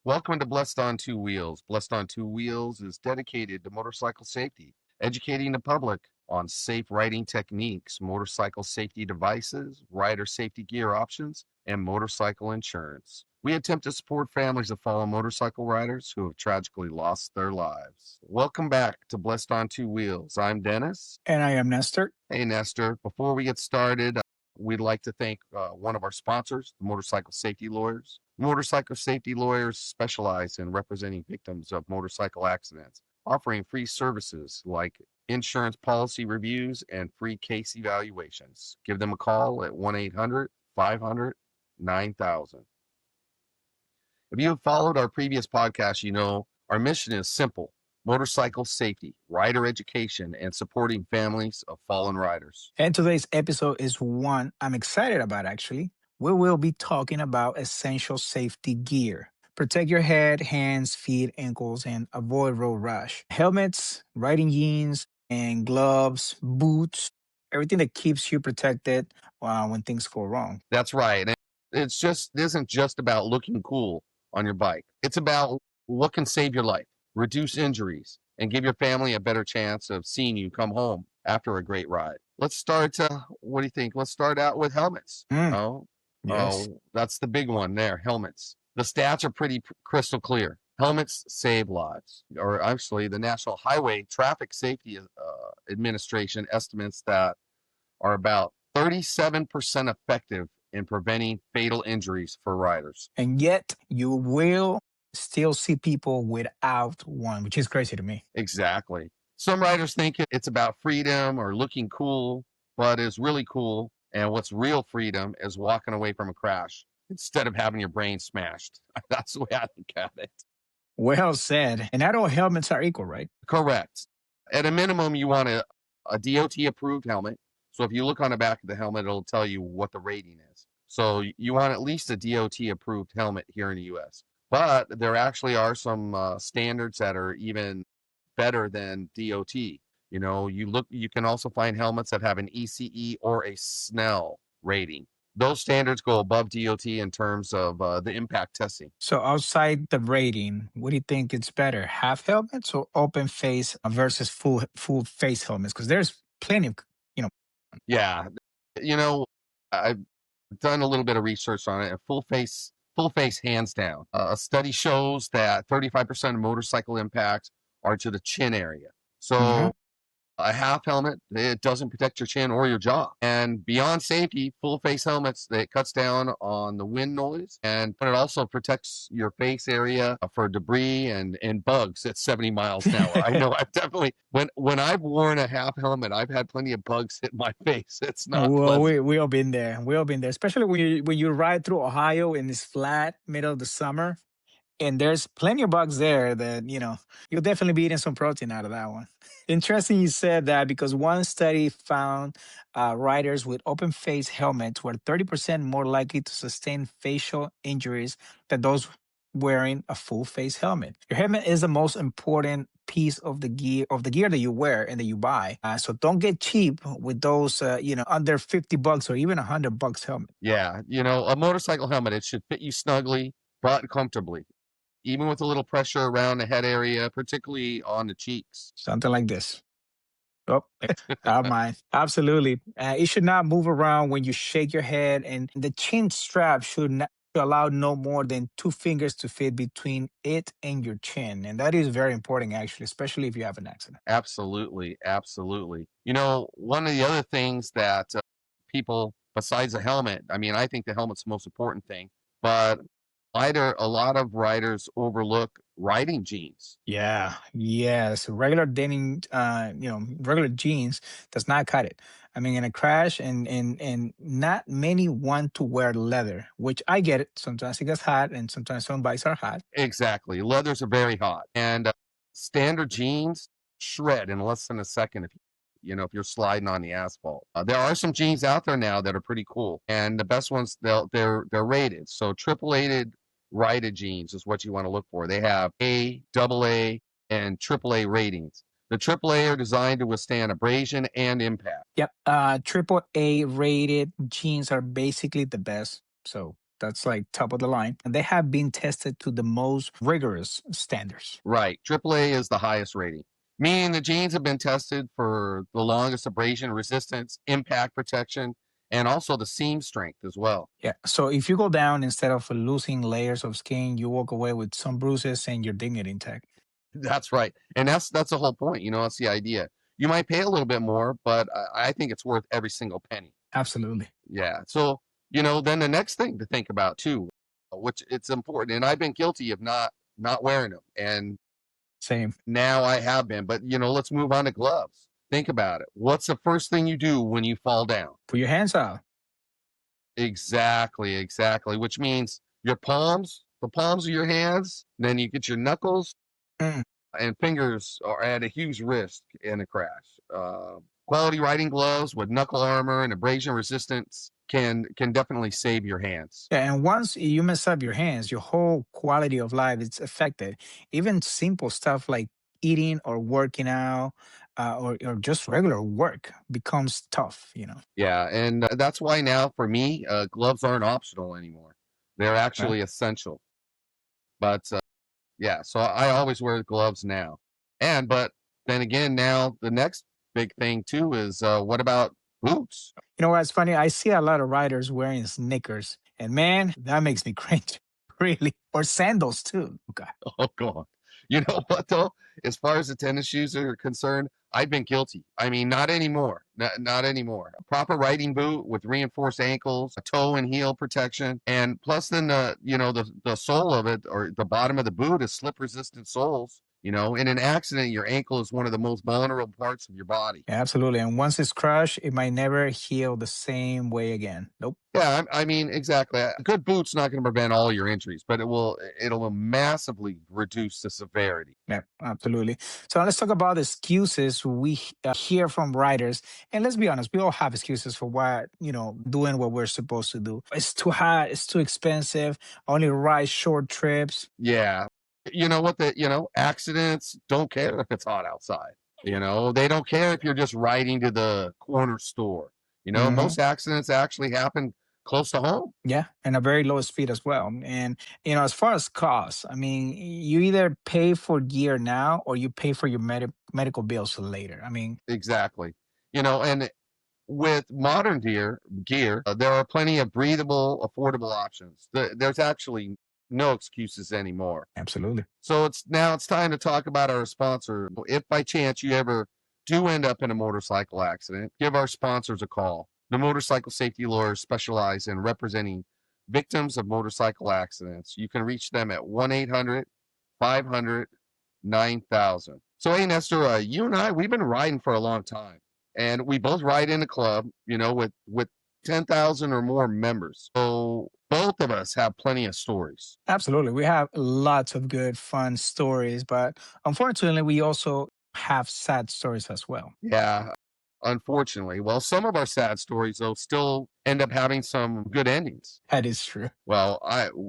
Welcome to Blessed on Two Wheels. Blessed on Two Wheels is dedicated to motorcycle safety, educating the public on safe riding techniques, motorcycle safety devices, rider safety gear options, and motorcycle insurance. We attempt to support families of fallen motorcycle riders who have tragically lost their lives. Welcome back to Blessed on Two Wheels. I'm Dennis. And I am Nestor. Hey, Nestor. Before we get started, we'd like to thank one of our sponsors, the Motorcycle Safety Lawyers. Motorcycle Safety Lawyers specialize in representing victims of motorcycle accidents, offering free services like insurance policy reviews and free case evaluations. Give them a call at 1-800-500-9000. If you have followed our previous podcast, you know our mission is simple: motorcycle safety, rider education, and supporting families of fallen riders. And today's episode is one I'm excited about, actually. We will be talking about essential safety gear. Protect your head, hands, feet, ankles, and avoid road rash. Helmets, riding jeans, and gloves, boots, everything that keeps you protected when things go wrong. That's right. And it isn't just about looking cool on your bike. It's about what can save your life, reduce injuries, and give your family a better chance of seeing you come home after a great ride. Let's start. What do you think? Let's start out with helmets. Oh, Yes. that's the big one there. Helmets. The stats are pretty crystal clear. Helmets save lives. Or actually, the National Highway Traffic Safety Administration estimates that are about 37% effective in preventing fatal injuries for riders. And yet, you will still see people without one, which is crazy to me. Exactly. Some riders think it's about freedom or looking cool, but is really cool. And what's real freedom is walking away from a crash instead of having your brain smashed. That's the way I look at it. Well said. And not all helmets are equal, right? Correct. At a minimum, you want a DOT approved helmet. So if you look on the back of the helmet, it'll tell you what the rating is. So you want at least a DOT approved helmet here in the US. But there actually are some standards that are even better than DOT. You know, you can also find helmets that have an ECE or a Snell rating. Those standards go above DOT in terms of the impact testing. So outside the rating, what do you think it's better, half helmets or open face versus full face helmets? Because there's plenty of, you know. Yeah, you know, I've done a little bit of research on it. Full face, hands down. A study shows that 35% of motorcycle impacts are to the chin area. Mhm. So a half helmet, it doesn't protect your chin or your jaw. And beyond safety, full face helmets, it cuts down on the wind noise, and but it also protects your face area for debris and bugs at 70 miles an hour. I know I've definitely when I've worn a half helmet, I've had plenty of bugs hit my face. It's not Well, pleasant. we all been there. We all been there, especially when you ride through Ohio in this flat middle of the summer, and there's plenty of bugs there that, you'll definitely be eating some protein out of that one. Interesting you said that because one study found riders with open face helmets were 30% more likely to sustain facial injuries than those wearing a full face helmet. Your helmet is the most important piece of the gear that you wear and that you buy. So don't get cheap with those, under $50 or even $100 helmet. Yeah, a motorcycle helmet, it should fit you snugly, but comfortably, even with a little pressure around the head area, particularly on the cheeks. Something like this. Oh, I mind. Absolutely. It should not move around when you shake your head, and the chin strap should allow no more than two fingers to fit between it and your chin. And that is very important, actually, especially if you have an accident. Absolutely, absolutely. One of the other things that people, besides the helmet, I mean, I think the helmet's the most important thing, but a lot of riders overlook riding jeans. Yeah, yes. Regular denim, regular jeans does not cut it. I mean, in a crash, and not many want to wear leather, which I get it. Sometimes it gets hot, and sometimes some bikes are hot. Exactly. Leathers are very hot, and standard jeans shred in less than a second if you're sliding on the asphalt. There are some jeans out there now that are pretty cool, and the best ones they're rated. So AAA rated jeans is what you want to look for. They have A, AA, and AAA ratings. The AAA are designed to withstand abrasion and impact. Yep. Triple A rated jeans are basically the best. So That's like top of the line. And they have been tested to the most rigorous standards. Right. AAA is the highest rating, meaning the jeans have been tested for the longest abrasion resistance, impact protection, and also the seam strength as well. Yeah. So if you go down, instead of losing layers of skin, you walk away with some bruises and your dignity intact. That's right. And that's the whole point. That's the idea. You might pay a little bit more, but I think it's worth every single penny. Absolutely. Yeah. So, then the next thing to think about too, which it's important, and I've been guilty of not wearing them. And Same. now I have been, but let's move on to gloves. Think about it. What's the first thing you do when you fall down? Put your hands out. Exactly, exactly. Which means your palms, the palms of your hands, then you get your knuckles Mm. and fingers are at a huge risk in a crash. Quality riding gloves with knuckle armor and abrasion resistance can definitely save your hands. Yeah, and once you mess up your hands, your whole quality of life is affected. Even simple stuff like eating or working out, or just regular work becomes tough. Yeah, and that's why now for me, gloves aren't optional anymore. They're Right? actually essential. But yeah, so I always wear gloves now. But then again, now the next big thing too is what about boots? You know what's funny? I see a lot of riders wearing sneakers, and man, that makes me cringe. Really, or sandals too. God. Oh God. You know what though? As far as the tennis shoes are concerned, I've been guilty. I mean, not anymore. Not anymore. A proper riding boot with reinforced ankles, a toe and heel protection, and plus then the sole of it or the bottom of the boot is slip resistant soles. In an accident, your ankle is one of the most vulnerable parts of your body. Absolutely. And once it's crushed, it might never heal the same way again. Nope. Yeah, I mean, exactly. A good boot's not going to prevent all your injuries, but it'll massively reduce the severity. Yeah, absolutely. So let's talk about excuses we hear from writers. And let's be honest, we all have excuses for doing what we're supposed to do. It's too hot, it's too expensive, I only ride short trips. Yeah. You know what accidents don't care if it's hot outside. They don't care if you're just riding to the corner store. Hmm. Most accidents actually happen close to home. Yeah, and a very low speed as well. And as far as costs, I mean, you either pay for gear now or you pay for your medical bills later. I mean, Exactly. And with modern gear, there are plenty of breathable, affordable options. There's actually no excuses anymore. absolutely. So it's time to talk about our sponsor. If by chance you ever do end up in a motorcycle accident, give our sponsors a call. The motorcycle safety lawyers specialize in representing victims of motorcycle accidents. You can reach them at 1-800-500-9000. So, hey, Nestor, you and I, we've been riding for a long time, and we both ride in a club, with 10,000 or more members. So, both of us have plenty of stories. Absolutely. We have lots of good, fun stories, but unfortunately, we also have sad stories as well. Yeah, unfortunately. Well, some of our sad stories, though, still end up having some good endings. That is true. Well,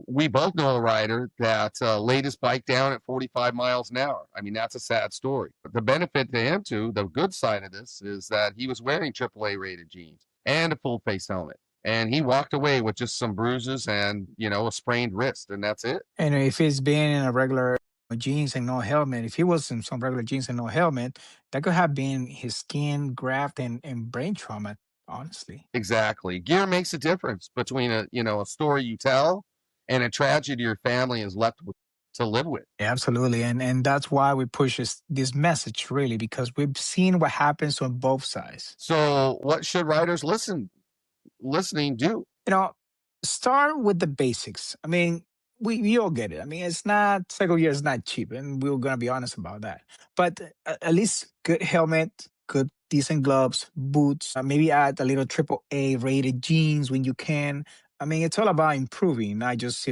we both know a rider that laid his bike down at 45 miles an hour. I mean, that's a sad story. But the benefit to him, too, the good side of this is that he was wearing AAA rated jeans and a full face helmet. And he walked away with just some bruises and, a sprained wrist, and that's it. And if he's been in a regular jeans and no helmet, if he was in some regular jeans and no helmet, that could have been his skin graft and brain trauma, honestly. Exactly. Gear makes a difference between a story you tell and a tragedy your family is left with to live with. Yeah, absolutely. And that's why we push this message, really, because we've seen what happens on both sides. So, what should riders listening do? you know, Start with the basics. I mean, we all get it. I mean, it's not cycle gear is not cheap, and we're gonna be honest about that. But at least good helmet, good decent gloves, boots, maybe add a little triple A rated jeans when you can. I mean, it's all about improving, not just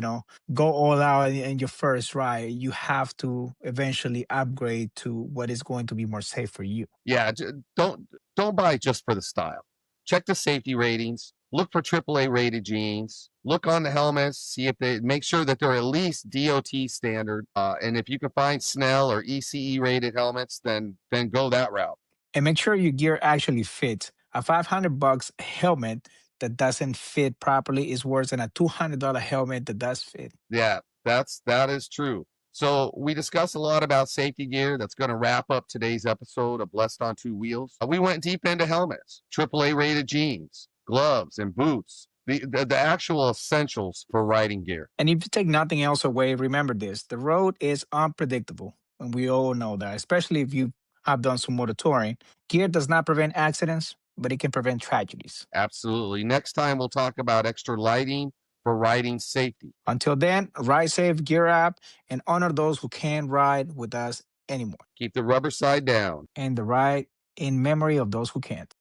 go all out in your first ride. You have to eventually upgrade to what is going to be more safe for you. Yeah, don't buy just for the style. Check the safety ratings. Look for AAA rated jeans. Look on the helmets. See if they make sure that they're at least DOT standard. And if you can find Snell or ECE rated helmets, then go that route. And make sure your gear actually fits. A $500 helmet that doesn't fit properly is worse than a $200 helmet that does fit. Yeah, that is true. So we discussed a lot about safety gear. That's going to wrap up today's episode of Blessed on Two Wheels. We went deep into helmets, AAA rated jeans, gloves, and boots. The actual essentials for riding gear. And if you take nothing else away, remember this: the road is unpredictable, and we all know that, especially if you have done some motor touring. Gear does not prevent accidents, but it can prevent tragedies. Absolutely. Next time we'll talk about extra lighting for riding safety. Until then, ride safe, gear up, and honor those who can't ride with us anymore. Keep the rubber side down. And the ride in memory of those who can't.